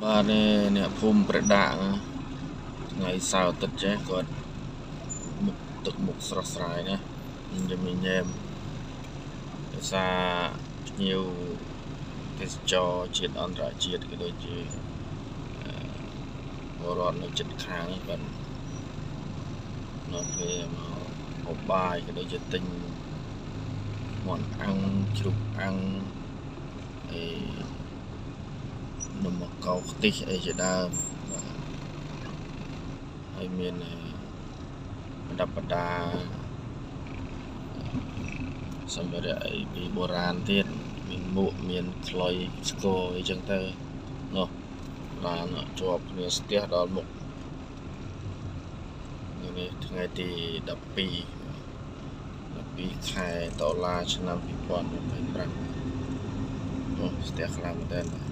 បាទនេះភូមិប្រដាក់ថ្ងៃសៅរ៍ទឹកចេះគាត់មុខទឹកមុខស្រស់ស្រាយណាញញឹមញញែមដោយសារភ្ញៀវទេសចរជាតិអន្តរជាតិក៏ដូចជាពលរដ្ឋនៅជិតខាងគាត់នៅពេលមកបាយក៏ដូចជាទិញមាន់អាំងជ្រូកអាំងនំកោខ្ទិះអីជាដើមបាទហើយមានប្រដាប់ប្រដាសម្ភារៈអីពីបុរាណទៀតមានមួកមានខ្លុយស្គរអីចឹងទៅនោះបានជាប់គ្នាស្ទះដល់មុខនេះថ្ងៃទី12ខែតុលាឆ្នាំ2025នោះស្ទះខ្លាំងមែនតើ